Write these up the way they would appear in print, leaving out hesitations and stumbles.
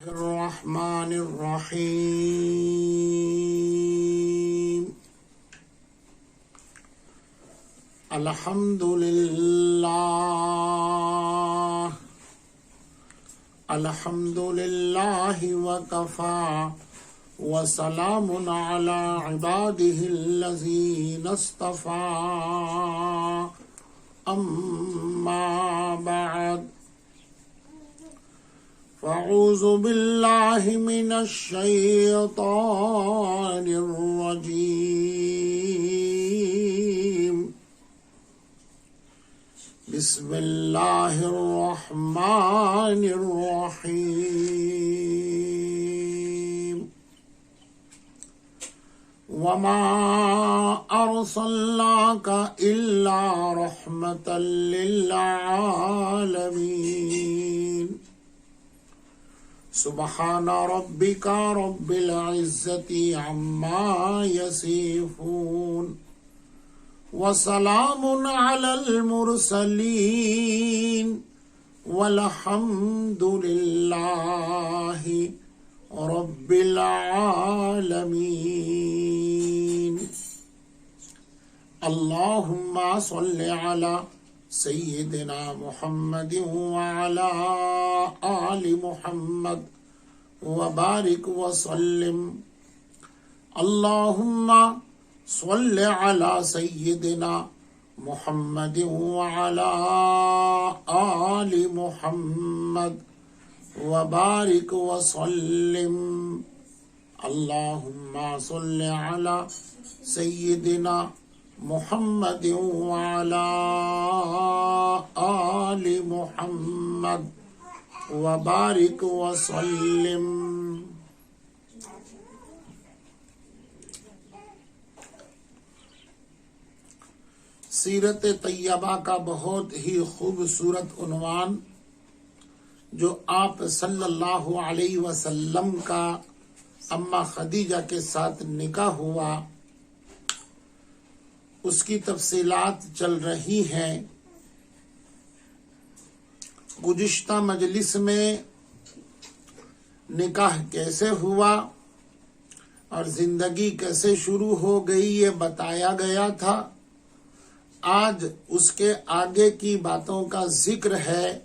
الرحمن الرحيم الحمد لله وكفى وسلام على عباده الذين اصطفى أما بعد فأعوذ بالله من الشيطان الرجيم بسم الله الرحمن الرحيم وما أرسلناك إلا رحمة للعالمين سبحان ربك رب العزة عما يصفون وسلام على المرسلين والحمد لله رب العالمين اللهم صل على سيدنا محمد وعلى آل محمد وبارك وسلم اللهم صل على سيدنا محمد وعلى آل محمد وبارك وسلم اللهم صل على سيدنا محمد وعلى آل محمد وبارك وسلم سیرت طیبہ کا بہت ہی خوبصورت عنوان جو آپ صلی اللہ علیہ وسلم کا اما خدیجہ کے ساتھ نکاح ہوا اس کی تفصیلات چل رہی ہیں۔ گزشتہ مجلس میں نکاح کیسے ہوا اور زندگی کیسے شروع ہو گئی یہ بتایا گیا تھا۔ آج اس کے آگے کی باتوں کا ذکر ہے۔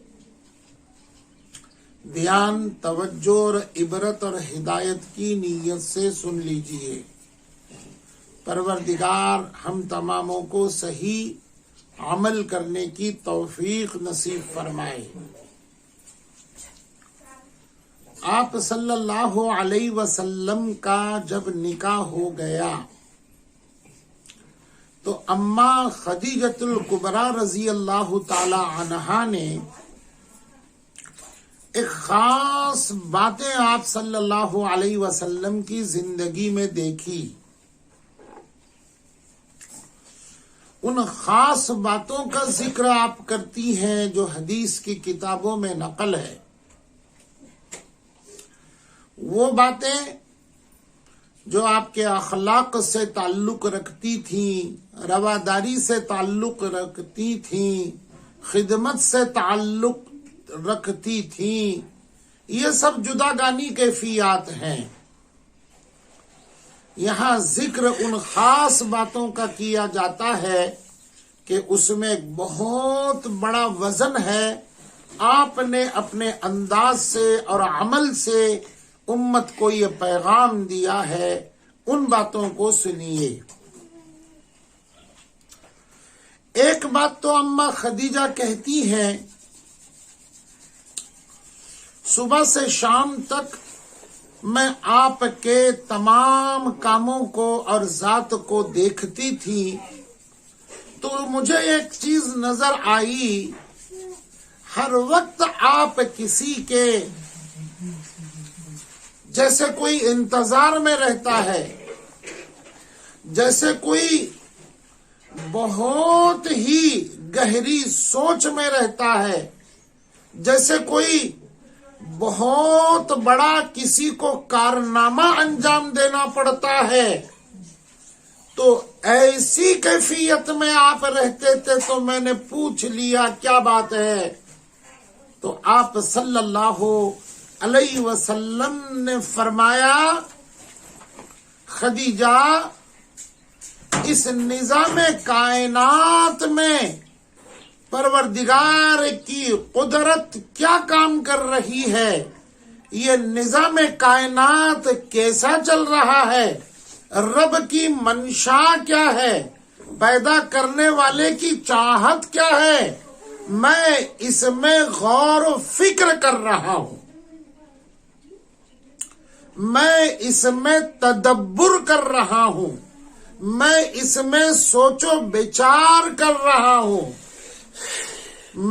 دھیان، توجہ اور عبرت اور ہدایت کی نیت سے سن لیجئے۔ پروردگار ہم تماموں کو صحیح عمل کرنے کی توفیق نصیب فرمائے۔ آپ صلی اللہ علیہ وسلم کا جب نکاح ہو گیا تو اما خدیجۃ الکبریٰ رضی اللہ تعالی عنہا نے ایک خاص باتیں آپ صلی اللہ علیہ وسلم کی زندگی میں دیکھی۔ ان خاص باتوں کا ذکر آپ کرتی ہیں جو حدیث کی کتابوں میں نقل ہے۔ وہ باتیں جو آپ کے اخلاق سے تعلق رکھتی تھیں، رواداری سے تعلق رکھتی تھیں، خدمت سے تعلق رکھتی تھیں، یہ سب جداگانی کیفیات ہیں۔ یہاں ذکر ان خاص باتوں کا کیا جاتا ہے کہ اس میں ایک بہت بڑا وزن ہے۔ آپ نے اپنے انداز سے اور عمل سے امت کو یہ پیغام دیا ہے، ان باتوں کو سنیے۔ ایک بات تو اما خدیجہ کہتی ہیں، صبح سے شام تک میں آپ کے تمام کاموں کو اور ذات کو دیکھتی تھی تو مجھے ایک چیز نظر آئی، ہر وقت آپ کسی کے جیسے کوئی انتظار میں رہتا ہے، جیسے کوئی بہت ہی گہری سوچ میں رہتا ہے، جیسے کوئی بہت بڑا کسی کو کارنامہ انجام دینا پڑتا ہے۔ تو ایسی کیفیت میں آپ رہتے تھے تو میں نے پوچھ لیا کیا بات ہے؟ تو آپ صلی اللہ علیہ وسلم نے فرمایا، خدیجہ اس نظام کائنات میں پروردگار کی قدرت کیا کام کر رہی ہے، یہ نظام کائنات کیسا چل رہا ہے، رب کی منشا کیا ہے، پیدا کرنے والے کی چاہت کیا ہے، میں اس میں غور و فکر کر رہا ہوں، میں اس میں تدبر کر رہا ہوں، میں اس میں سوچ و بچار کر رہا ہوں،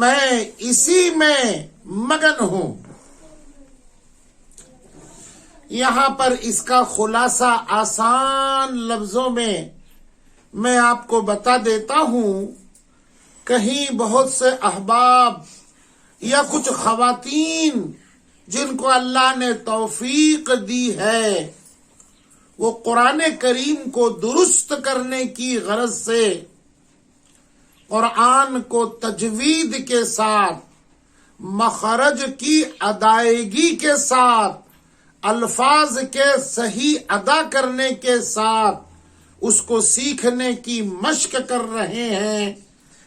میں اسی میں مگن ہوں۔ یہاں پر اس کا خلاصہ آسان لفظوں میں آپ کو بتا دیتا ہوں۔ کہیں بہت سے احباب یا کچھ خواتین جن کو اللہ نے توفیق دی ہے، وہ قرآن کریم کو درست کرنے کی غرض سے قرآن کو تجوید کے ساتھ، مخرج کی ادائیگی کے ساتھ، الفاظ کے صحیح ادا کرنے کے ساتھ اس کو سیکھنے کی مشق کر رہے ہیں،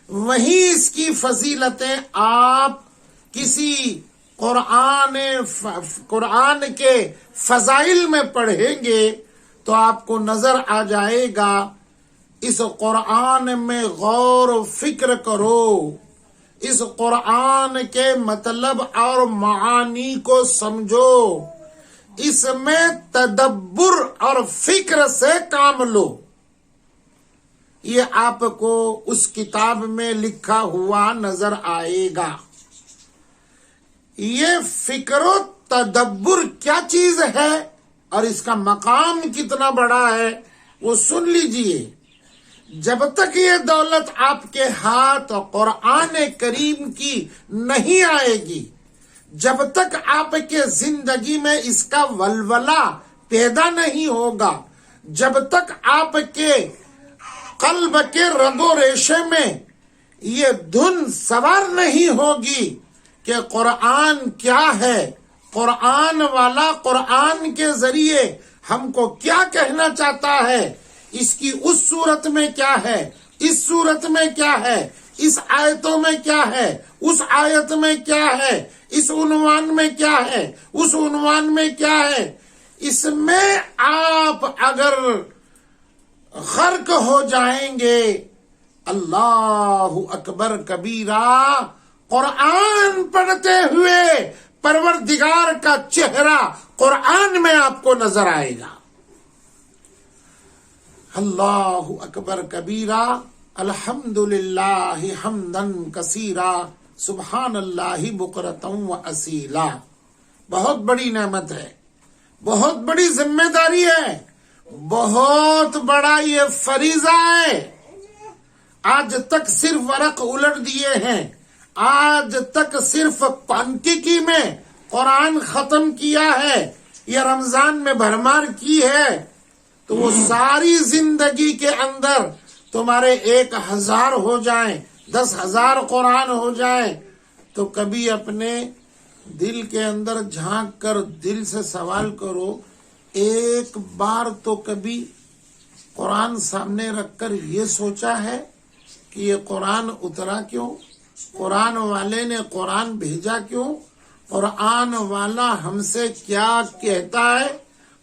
وہیں اس کی فضیلتیں آپ کسی قرآن کے فضائل میں پڑھیں گے تو آپ کو نظر آ جائے گا۔ اس قرآن میں غور و فکر کرو، اس قرآن کے مطلب اور معانی کو سمجھو، اس میں تدبر اور فکر سے کام لو۔ یہ آپ کو اس کتاب میں لکھا ہوا نظر آئے گا۔ یہ فکر و تدبر کیا چیز ہے اور اس کا مقام کتنا بڑا ہے وہ سن لیجئے۔ جب تک یہ دولت آپ کے ہاتھ قرآن کریم کی نہیں آئے گی، جب تک آپ کے زندگی میں اس کا ولولہ پیدا نہیں ہوگا، جب تک آپ کے قلب کے رگ و ریشے میں یہ دھن سوار نہیں ہوگی کہ قرآن کیا ہے، قرآن والا قرآن کے ذریعے ہم کو کیا کہنا چاہتا ہے، اس کی اس صورت میں کیا ہے، اس صورت میں کیا ہے، اس آیتوں میں کیا ہے، اس آیت میں کیا ہے، اس عنوان میں کیا ہے، اس عنوان میں کیا ہے، اس میں آپ اگر غرق ہو جائیں گے، اللہ اکبر کبیرہ، قرآن پڑھتے ہوئے پروردگار کا چہرہ قرآن میں آپ کو نظر آئے گا۔ اللہ اکبر کبیرہ، الحمدللہ حمدن کثیرا، سبحان اللہ بکرۃ و اصیلا۔ بہت بڑی نعمت ہے، بہت بڑی ذمہ داری ہے، بہت بڑا یہ فریضہ ہے۔ آج تک صرف ورق الٹ دیے ہیں، آج تک صرف پانکیکی میں قرآن ختم کیا ہے یا رمضان میں بھرمار کی ہے، تو وہ ساری زندگی کے اندر تمہارے 1000 ہو جائیں، 10,000 قرآن ہو جائیں، تو کبھی اپنے دل کے اندر جھانک کر دل سے سوال کرو، ایک بار تو کبھی قرآن سامنے رکھ کر یہ سوچا ہے کہ یہ قرآن اترا کیوں، قرآن والے نے قرآن بھیجا کیوں، قرآن والا ہم سے کیا کہتا ہے،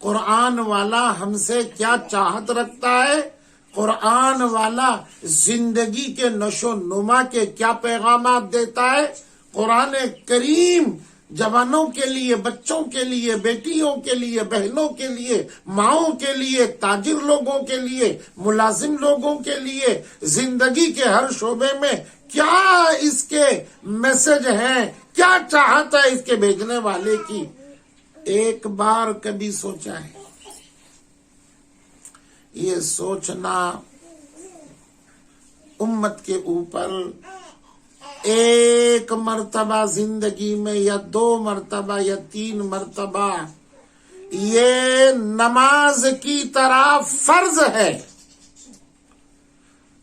قرآن والا ہم سے کیا چاہت رکھتا ہے، قرآن والا زندگی کے نشو نما کے کیا پیغامات دیتا ہے۔ قرآن کریم جوانوں کے لیے، بچوں کے لیے، بیٹیوں کے لیے، بہنوں کے لیے، ماؤں کے لیے، تاجر لوگوں کے لیے، ملازم لوگوں کے لیے، زندگی کے ہر شعبے میں کیا اس کے میسج ہیں، کیا چاہت ہے اس کے بھیجنے والے کی، ایک بار کبھی سوچا ہے؟ یہ سوچنا امت کے اوپر ایک مرتبہ زندگی میں یا 2 مرتبہ یا 3 مرتبہ یہ نماز کی طرح فرض ہے،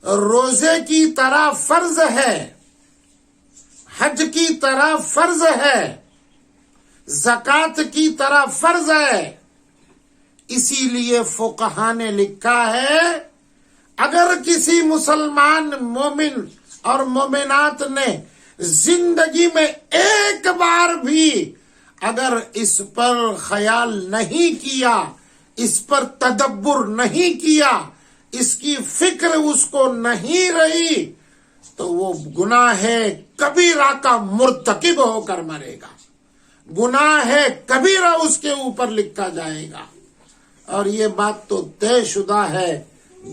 روزے کی طرح فرض ہے، حج کی طرح فرض ہے، زکات کی طرح فرض ہے۔ اسی لیے فقہا نے لکھا ہے اگر کسی مسلمان مومن اور مومنات نے زندگی میں ایک بار بھی اگر اس پر خیال نہیں کیا، اس پر تدبر نہیں کیا، اس کی فکر اس کو نہیں رہی، تو وہ گناہ کبیرہ کا مرتکب ہو کر مرے گا، گناہ کبیرہ اس کے اوپر لکھا جائے گا۔ اور یہ بات تو طے شدہ ہے،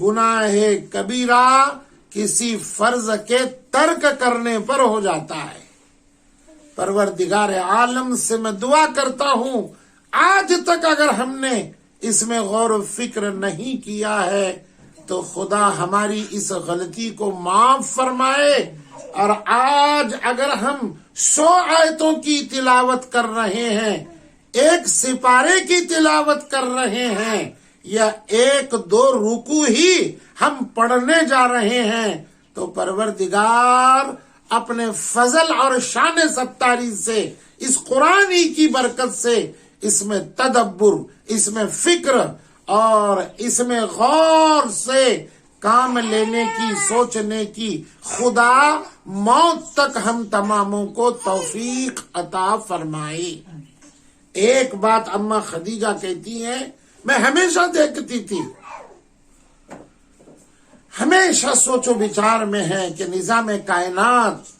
گناہ کبیرہ کسی فرض کے ترک کرنے پر ہو جاتا ہے۔ پروردگار عالم سے میں دعا کرتا ہوں آج تک اگر ہم نے اس میں غور و فکر نہیں کیا ہے تو خدا ہماری اس غلطی کو معاف فرمائے، اور آج اگر ہم 100 آیتوں کی تلاوت کر رہے ہیں، 1 سپارے کی تلاوت کر رہے ہیں، یا 1-2 رکوع ہی ہم پڑھنے جا رہے ہیں، تو پروردگار اپنے فضل اور شان ستاری سے، اس قرآن کی برکت سے، اس میں تدبر، اس میں فکر اور اس میں غور سے کام لینے کی، سوچنے کی خدا موت تک ہم تماموں کو توفیق عطا فرمائے۔ ایک بات اماں خدیجہ کہتی ہیں، میں ہمیشہ دیکھتی تھی، ہمیشہ سوچ و بچار میں ہے کہ نظام کائنات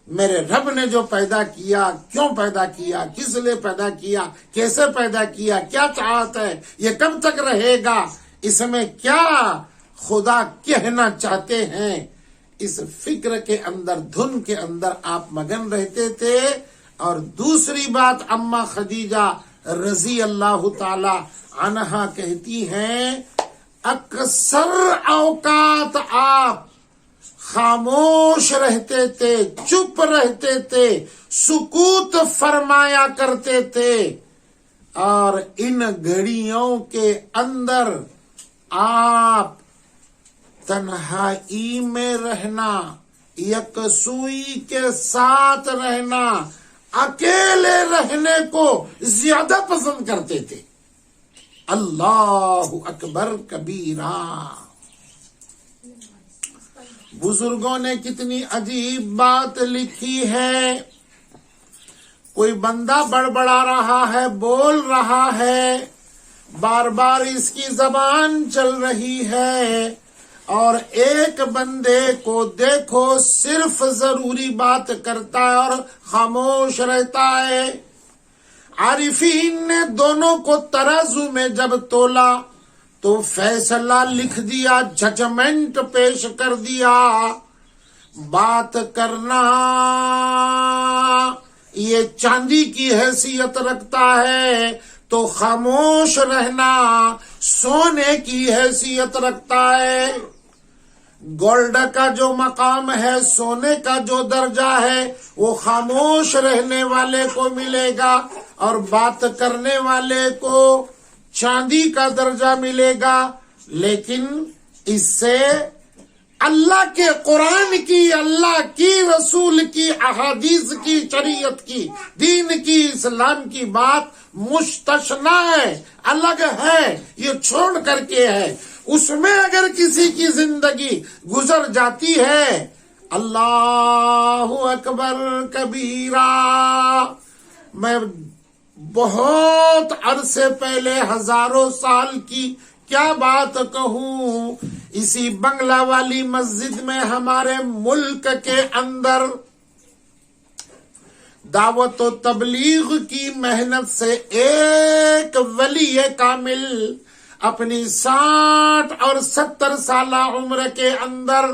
میرے رب نے جو پیدا کیا، کیوں پیدا کیا، کس لیے پیدا کیا، کیسے پیدا کیا، کیا چاہت ہے، یہ کب تک رہے گا، اس میں کیا خدا کہنا چاہتے ہیں، اس فکر کے اندر، دھن کے اندر آپ مگن رہتے تھے۔ اور دوسری بات اماں خدیجہ رضی اللہ تعالی عنہا کہتی ہیں، اکثر اوقات آپ خاموش رہتے تھے، چپ رہتے تھے، سکوت فرمایا کرتے تھے، اور ان گھڑیوں کے اندر آپ تنہائی میں رہنا، یکسوئی کے ساتھ رہنا، اکیلے رہنے کو زیادہ پسند کرتے تھے۔ اللہ اکبر کبیرہ۔ بزرگوں نے کتنی عجیب بات لکھی ہے، کوئی بندہ بڑبڑا رہا ہے، بول رہا ہے، بار بار اس کی زبان چل رہی ہے، اور ایک بندے کو دیکھو صرف ضروری بات کرتا ہے اور خاموش رہتا ہے۔ عارفین نے دونوں کو ترازو میں جب تولا تو فیصلہ لکھ دیا، ججمنٹ پیش کر دیا، بات کرنا یہ چاندی کی حیثیت رکھتا ہے تو خاموش رہنا سونے کی حیثیت رکھتا ہے۔ گولڈ کا جو مقام ہے، سونے کا جو درجہ ہے، وہ خاموش رہنے والے کو ملے گا، اور بات کرنے والے کو چاندی کا درجہ ملے گا۔ لیکن اس سے اللہ کے قرآن کی، اللہ کی رسول کی، احادیث کی، شریعت کی، دین کی، اسلام کی بات مستثنا ہے، الگ ہے، یہ چھوڑ کر کے ہے۔ اس میں اگر کسی کی زندگی گزر جاتی ہے، اللہ اکبر کبیرہ۔ میں بہت عرصے پہلے، ہزاروں سال کی کیا بات کہوں، اسی بنگلہ والی مسجد میں ہمارے ملک کے اندر دعوت و تبلیغ کی محنت سے ایک ولی کامل اپنی 60 اور 70 سالہ عمر کے اندر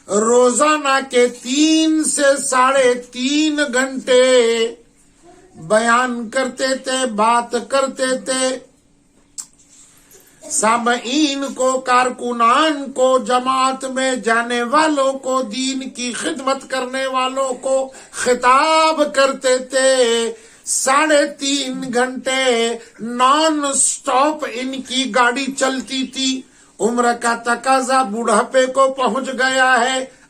روزانہ کے 3 سے 3.5 گھنٹے بیان کرتے تھے، بات کرتے تھے، سامعین کو، کارکنان کو، جماعت میں جانے والوں کو، دین کی خدمت کرنے والوں کو خطاب کرتے تھے۔ 3.5 گھنٹے نان سٹاپ ان کی گاڑی چلتی تھی۔ عمر کا تقاضا بڑھاپے کو پہنچ گیا ہے،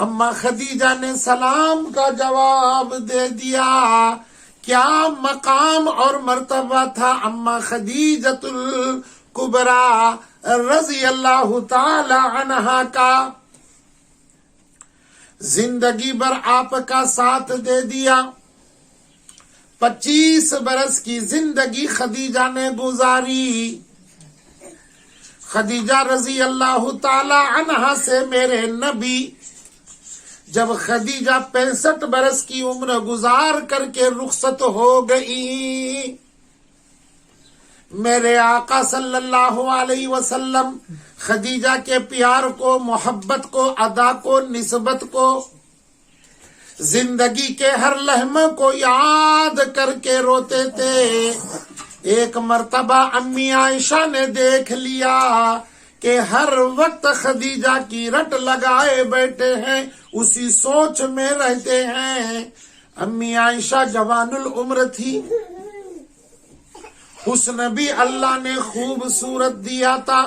اما خدیجہ نے سلام کا جواب دے دیا. کیا مقام اور مرتبہ تھا اما خدیجۃ الکبریٰ رضی اللہ تعالی عنہا کا. زندگی بھر آپ کا ساتھ دے دیا. 25 برس کی زندگی خدیجہ نے گزاری. خدیجہ رضی اللہ تعالی عنہا سے میرے نبی جب خدیجہ 65 برس کی عمر گزار کر کے رخصت ہو گئی، میرے آقا صلی اللہ علیہ وسلم خدیجہ کے پیار کو، محبت کو، ادا کو، نسبت کو، زندگی کے ہر لمحے کو یاد کر کے روتے تھے. ایک مرتبہ امی عائشہ نے دیکھ لیا کہ ہر وقت خدیجہ کی رٹ لگائے بیٹھے ہیں، اسی سوچ میں رہتے ہیں. امی عائشہ جوان العمر تھی، حسن بھی اللہ نے خوبصورت دیا تھا.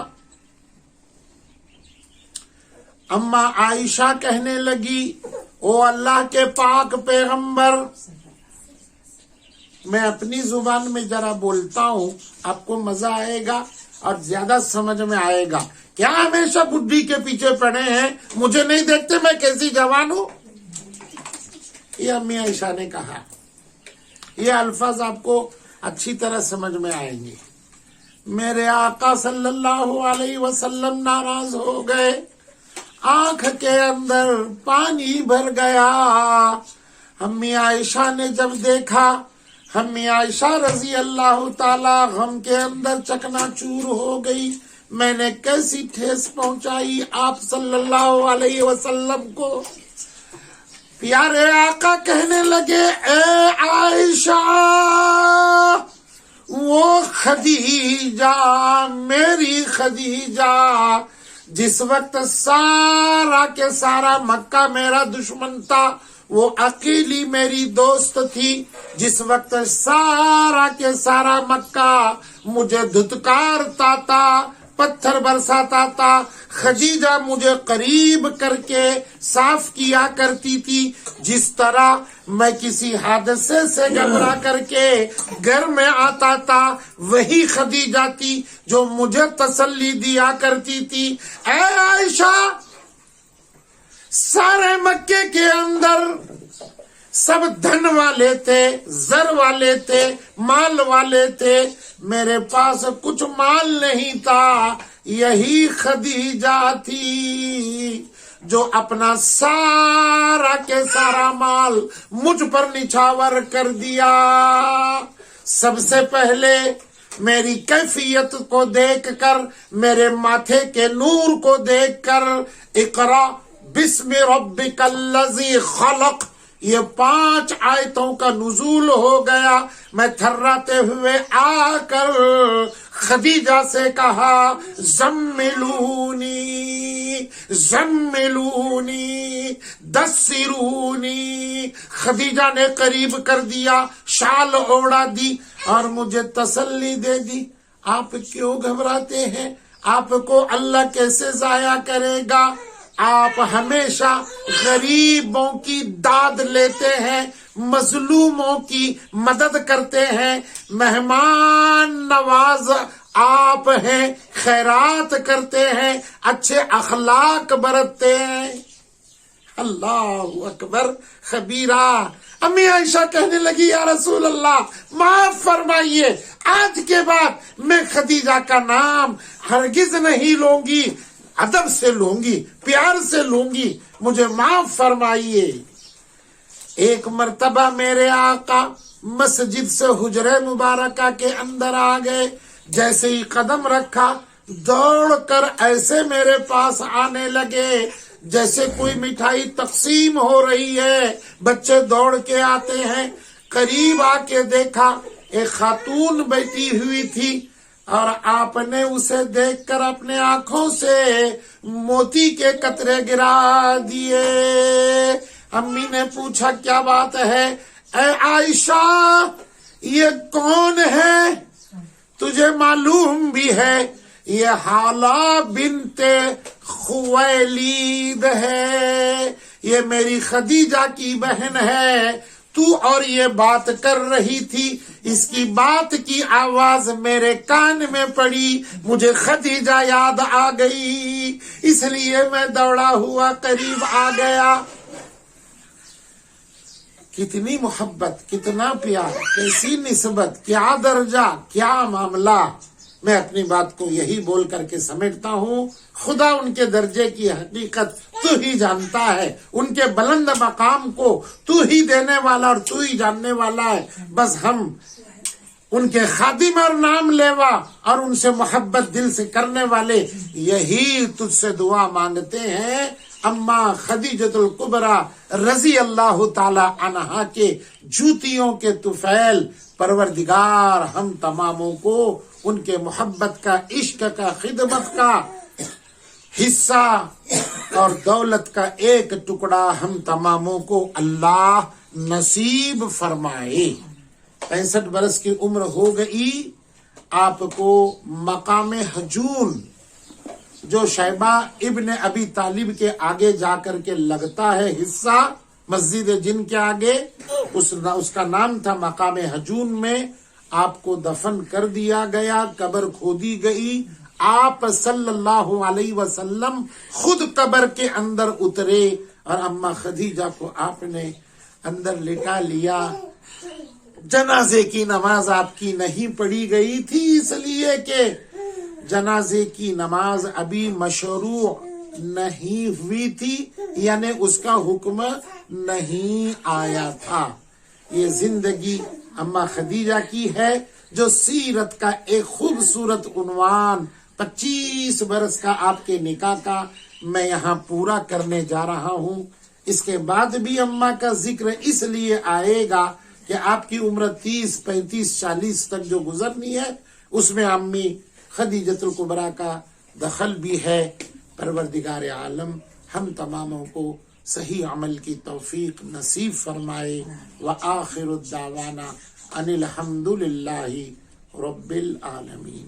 اما عائشہ کہنے لگی، او اللہ کے پاک پیغمبر، میں اپنی زبان میں ذرا بولتا ہوں، آپ کو مزہ آئے گا اور زیادہ سمجھ میں آئے گا. کیا ہمیشہ بڈھی کے پیچھے پڑے ہیں؟ مجھے نہیں دیکھتے میں کیسی جوان ہوں؟ یہ امی عائشہ نے کہا. یہ الفاظ آپ کو اچھی طرح سمجھ میں آئیں گے. میرے آقا صلی اللہ علیہ وسلم ناراض ہو گئے، آنکھ کے اندر پانی بھر گیا. امی عائشہ نے جب دیکھا، امی عائشہ رضی اللہ تعالی غم کے اندر چکنا چور ہو گئی. میں نے کیسی ٹھیس پہنچائی آپ صلی اللہ علیہ وسلم کو. پیارے آقا کہنے لگے، اے عائشہ، وہ خدیجہ، میری خدیجہ، جس وقت سارا کے سارا مکہ میرا دشمن تھا، وہ اکیلی میری دوست تھی. جس وقت سارا کے سارا مکہ مجھے دھتکارتا تھا، پتھر برساتا تھا، خدیجہ مجھے قریب کر کے صاف کیا کرتی تھی. جس طرح میں کسی حادثے سے گھبرا کر کے گھر میں آتا تھا، وہی خدیجہ تھی جو مجھے تسلی دیا کرتی تھی. اے عائشہ، سارے مکے کے اندر سب دھن والے تھے، زر والے تھے، مال والے تھے، میرے پاس کچھ مال نہیں تھا. یہی خدیجہ تھی جو اپنا سارا کے سارا مال مجھ پر نچھاور کر دیا. سب سے پہلے میری کیفیت کو دیکھ کر، میرے ماتھے کے نور کو دیکھ کر، اقرا بسم ربک الذی خلق، یہ 5 آیتوں کا نزول ہو گیا. میں تھراتے ہوئے آ کر خدیجہ سے کہا، زملونی زملونی دسرونی. خدیجہ نے قریب کر دیا، شال اوڑا دی اور مجھے تسلی دے دی. آپ کیوں گھبراتے ہیں؟ آپ کو اللہ کیسے ضائع کرے گا؟ آپ ہمیشہ غریبوں کی داد لیتے ہیں، مظلوموں کی مدد کرتے ہیں، مہمان نواز آپ ہیں، خیرات کرتے ہیں، اچھے اخلاق برتتے ہیں. اللہ اکبر خبیرہ. امی عائشہ کہنے لگی، یا رسول اللہ معاف فرمائیے، آج کے بعد میں خدیجہ کا نام ہرگز نہیں لوں گی، ادب سے لوں گی، پیار سے لوں گی، مجھے معاف فرمائیے. ایک مرتبہ میرے آقا مسجد سے حجرے مبارکہ کے اندر آ گئے. جیسے ہی قدم رکھا، دوڑ کر ایسے میرے پاس آنے لگے جیسے کوئی مٹھائی تقسیم ہو رہی ہے. بچے دوڑ کے آتے ہیں. قریب آ کے دیکھا، ایک خاتون بیٹھی ہوئی تھی اور آپ نے اسے دیکھ کر اپنے آنکھوں سے موتی کے قطرے گرا دیے. امی نے پوچھا، کیا بات ہے؟ اے عائشہ، یہ کون ہے؟ تجھے معلوم بھی ہے یہ حالہ بنت خویلید ہے، یہ میری خدیجہ کی بہن ہے، تو اور یہ بات کر رہی تھی، اس کی بات کی آواز میرے کان میں پڑی، مجھے خدیجہ یاد آ گئی، اس لیے میں دوڑا ہوا قریب آ گیا۔ کتنی محبت، کتنا پیار، کیسی نسبت، کیا درجہ، کیا معاملہ۔ میں اپنی بات کو یہی بول کر کے سمیٹتا ہوں، خدا ان کے درجے کی حقیقت تو ہی جانتا ہے، ان کے بلند مقام کو تو ہی دینے والا اور تو ہی جاننے والا ہے۔ بس ہم ان کے خادم اور نام لیوا اور ان سے محبت دل سے کرنے والے یہی تجھ سے دعا مانگتے ہیں۔ اماں خدیجۃ الکبریٰ رضی اللہ تعالی عنہا کے جوتیوں کے طفیل پروردگار ہم تماموں کو ان کے محبت کا، عشق کا، خدمت کا حصہ اور دولت کا ایک ٹکڑا ہم تماموں کو اللہ نصیب فرمائے۔ 65 برس کی عمر ہو گئی، آپ کو مقام حجون جو شیبہ ابن ابی طالب کے آگے جا کر کے لگتا ہے حصہ، مسجد جن کے آگے، اس کا نام تھا مقام حجون، میں آپ کو دفن کر دیا گیا، قبر کھودی گئی۔ آپ صلی اللہ علیہ وسلم خود قبر کے اندر اترے اور اماں خدیجہ کو آپ نے اندر لٹا لیا۔ جنازے کی نماز آپ کی نہیں پڑھی گئی تھی، اس لیے کہ جنازے کی نماز ابھی مشروع نہیں ہوئی تھی، یعنی اس کا حکم نہیں آیا تھا۔ یہ زندگی اماں خدیجہ کی ہے جو سیرت کا ایک خوبصورت عنوان 25 برس کا آپ کے نکاح کا میں یہاں پورا کرنے جا رہا ہوں۔ اس کے بعد بھی اماں کا ذکر اس لیے آئے گا کہ آپ کی عمر 30، 35، 40 تک جو گزرنی ہے، اس میں امی خدیجۃ الکبریٰ کا دخل بھی ہے۔ پروردگار عالم ہم تماموں کو صحیح عمل کی توفیق نصیب فرمائے۔ وآخر الدعوانا ان الحمد للہ رب العالمین۔